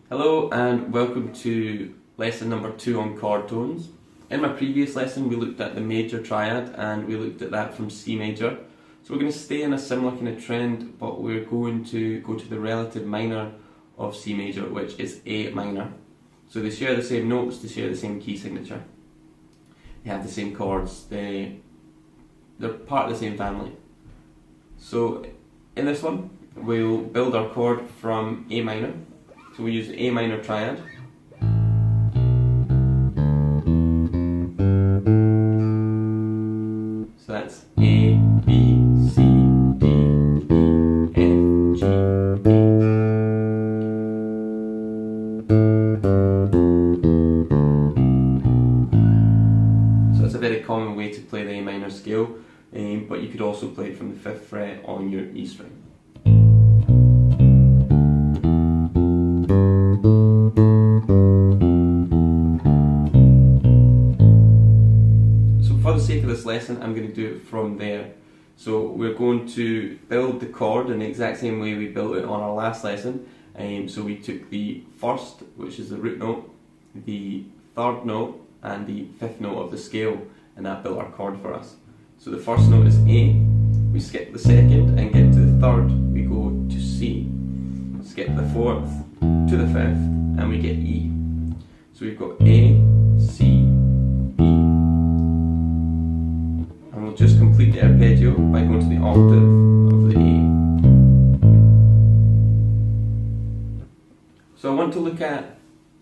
Hello and welcome to lesson number 2 on chord tones. In my previous lesson we looked at the major triad and we looked at that from C major. So we're going to stay in a similar kind of trend, but we're going to go to the relative minor of C major, which is A minor. So they share the same notes, they share the same key signature. They have the same chords, they're part of the same family. So in this one we'll build our chord from A minor. So we use the A minor triad. So that's A, B, C, D, E, F, G, A. So that's a very common way to play the A minor scale, but you could also play it from the 5th fret on your E string. For the sake of this lesson, I'm going to do it from there. So we're going to build the chord in the exact same way we built it on our last lesson. So we took the first, which is the root note, the 3rd note and the 5th note of the scale, and that built our chord for us. So the first note is A, we skip the 2nd and get to the 3rd, we go to C. Skip the 4th to the 5th and we get E. So we've got A, C, just complete the arpeggio by going to the octave of the A. So I want to look at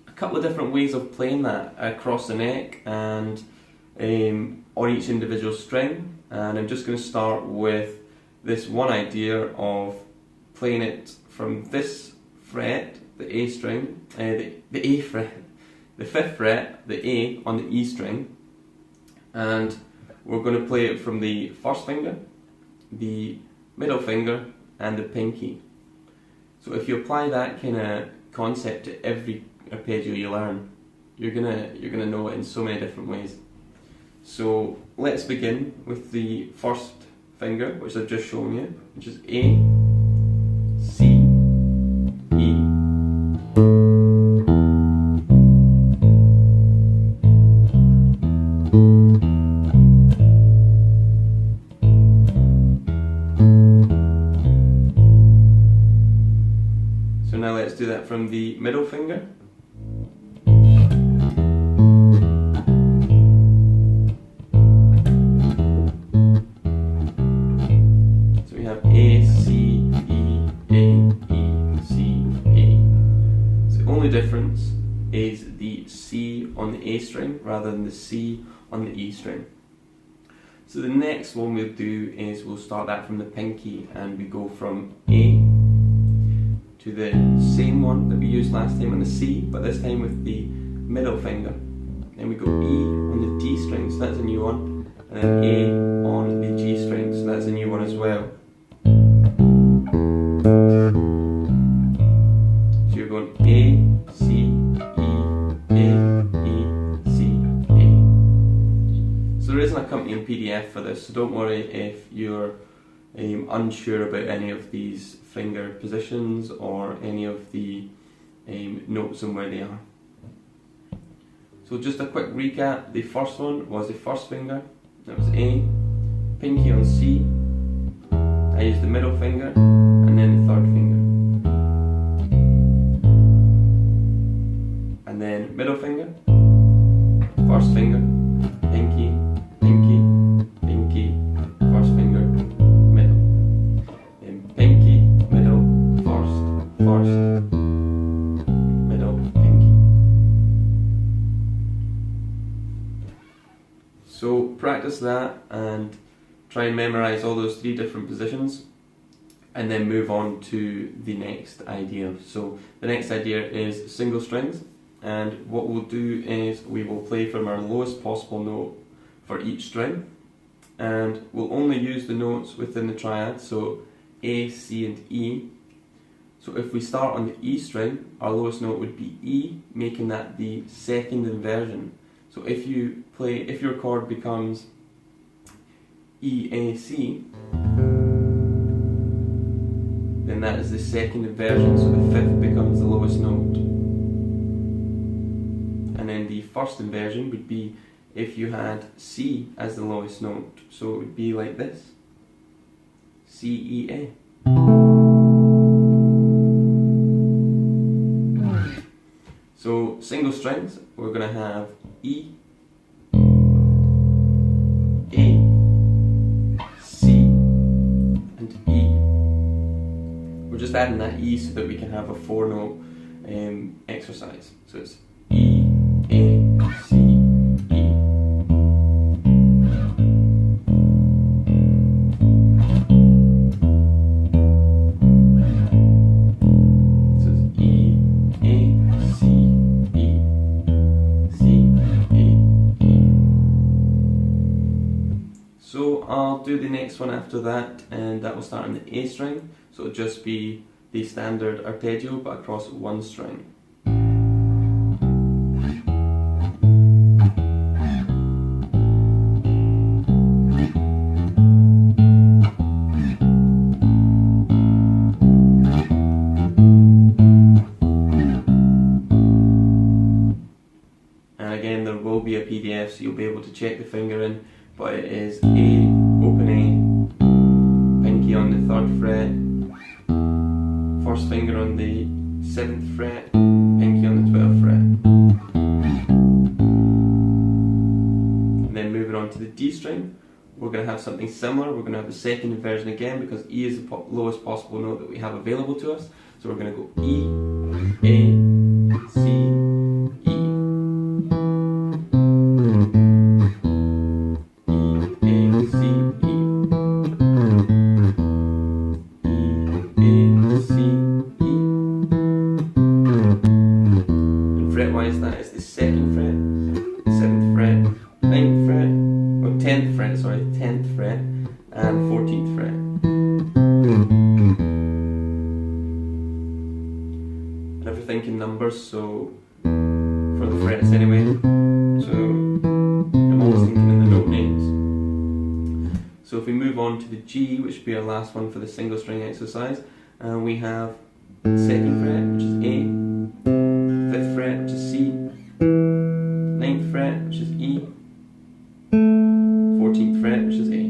a couple of different ways of playing that across the neck and on each individual string, and I'm just going to start with this one idea of playing it from this fret, the A string, the A fret, the 5th fret, the A on the E string, and we're going to play it from the 1st finger, the middle finger and the pinky. So if you apply that kind of concept to every arpeggio you learn, you're gonna know it in so many different ways. So let's begin with the 1st finger, which I've just shown you, which is A, C, E. So now let's do that from the middle finger. So we have A, C, E, A, E, C, A. So the only difference is the C on the A string rather than the C on the E string. So the next one we'll do is we'll start that from the pinky and we go from A to the same one that we used last time on the C, but this time with the middle finger. Then we go E on the D string, so that's a new one, and then A on the G string, so that's a new one as well. So you're going A, C, E, A, E, C, A. So there isn't a accompanying PDF for this, so don't worry if you're unsure about any of these finger positions or any of the notes and where they are. So just a quick recap, the first one was the 1st finger, that was A, pinky on C, I used the middle finger and then the 3rd finger. And then middle finger, 1st finger, pinky, pinky, pinky, 1st finger, middle. Then pinky, middle, 1st, 1st, middle, pinky. So practice that and try and memorize all those 3 different positions and then move on to the next idea. So the next idea is single strings, and what we'll do is we will play from our lowest possible note for each string, and we'll only use the notes within the triad, so A, C and E. So if we start on the E string, our lowest note would be E, making that the 2nd inversion. So if your chord becomes E, A, C, then that is the 2nd inversion, so the 5th becomes the lowest note. first inversion would be if you had C as the lowest note. So it would be like this. C, E, A. So single strings, we're going to have E, A, C, and E. We're just adding that E so that we can have a 4-note exercise. So it's E, A, C, E. So it's E, A, C, E, C, A, E. So I'll do the next one after that, and that will start on the A string. So it'll just be the standard arpeggio but across one string. And again, there will be a PDF, so you'll be able to check the fingering, but it is A, open A, pinky on the 3rd fret, first finger on the 7th fret, pinky on the 12th fret. And then moving on to the D string, we're going to have something similar. We're going to have the second inversion again because E is the lowest possible note that we have available to us. So we're going to go E, A, C, E. Fretwise, that is the 2nd fret, 7th fret, 9th fret, or 10th fret, sorry, 10th fret, and 14th fret. And everything in numbers, so for the frets anyway, so I'm always thinking in the note names. So if we move on to the G, which would be our last one for the single string exercise, we have 2nd fret, which is A, 5th fret, which is C, 9th fret, which is E, 14th fret, which is A.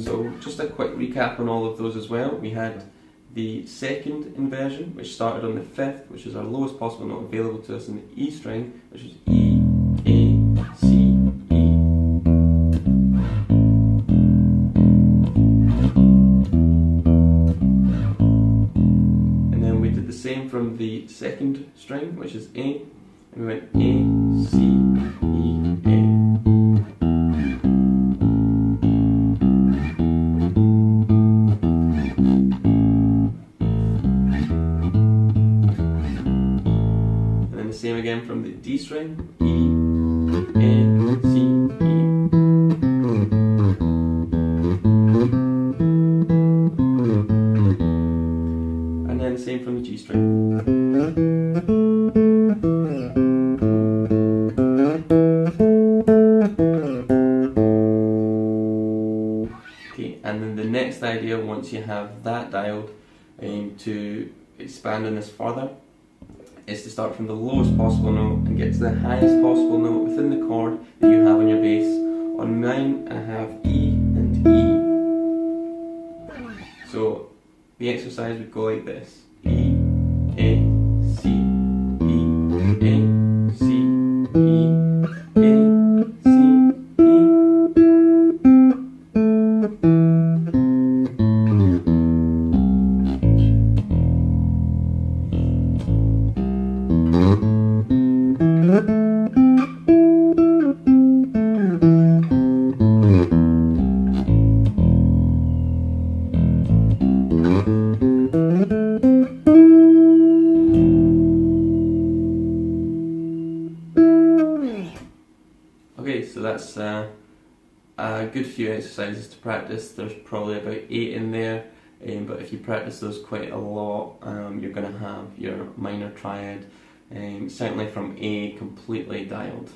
So just a quick recap on all of those as well. We had the second inversion, which started on the 5th, which is our lowest possible note available to us in the E string, which is E, A, C, E. And then we did the same from the second string, which is A, and we went A, C, E, A. Same again from the D string, E, A, C, E. And then the same from the G string. Okay, and then the next idea, once you have that dialed, to expand on this further, is to start from the lowest possible note and get to the highest possible note within the chord that you have on your bass. On mine, I have E and E. So the exercise would go like this: E, A, C, E, A, C, E, A, C, E. Okay, so that's a good few exercises to practice. There's probably about 8 in there, but if you practice those quite a lot, you're going to have your minor triad, certainly from A, completely dialed.